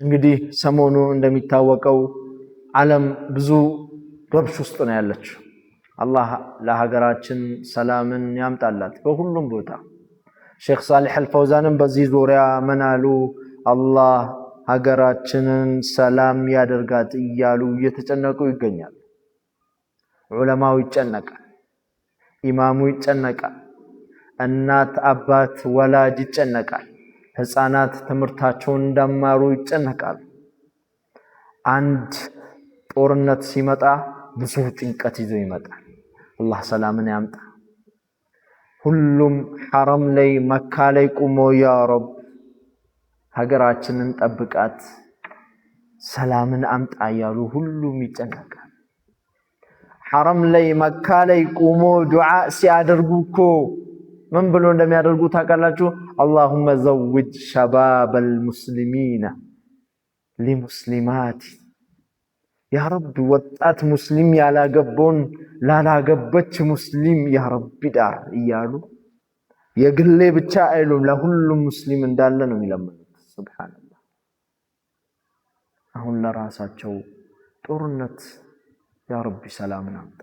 እንግዲህ ሰሞኑ እንደሚታወቀው ዓለም ብዙ ረብሽ ውስጥ ነው ያለችው። አላህ ለሀገራችን ሰላምን ያምጣላት በሁሉም ቦታ። ሼክ ሳሊህ አልፈውዛንም በዚህ ዙሪያ ምን አሉ? አላህ ሀገራችንን ሰላም ያደርጋት እያሉ እየተጨነቁ ይገኛሉ። ዑለማው ይጨነቃል፣ ኢማሙ ይጨነቃል፣ እናት አባት ወላጅ ይጨነቃል፣ ህፃናት ትምህርታቸውን እንዳማሩ ይጨነቃሉ። አንድ ጦርነት ሲመጣ ብዙ ጭንቀት ይዞ ይመጣል። አላህ ሰላምን ያምጣ። ሁሉም ሐረም ላይ መካ ላይ ቁሞ ያ ረብ ሀገራችንን ጠብቃት፣ ሰላምን አምጣ እያሉ ሁሉም ይጨነቃል። ሐረም ላይ መካ ላይ ቁሞ ዱዓ ሲያደርጉ እኮ ምን ብሎ እንደሚያደርጉ ታውቃላችሁ? አላሁመ ዘውጅ ሸባበል ሙስሊሚነ ሊሙስሊማት፣ ያ ረብ ወጣት ሙስሊም ያላገባውን ላላገበች ሙስሊም ያ ረብ ዳር እያሉ የግሌ ብቻ አይሉም፣ ለሁሉም ሙስሊም እንዳለ ነው የሚለምኑት። ሱብሃንአላህ። አሁን ለራሳቸው ጦርነት ያ ረቢ ሰላምን አምጣ።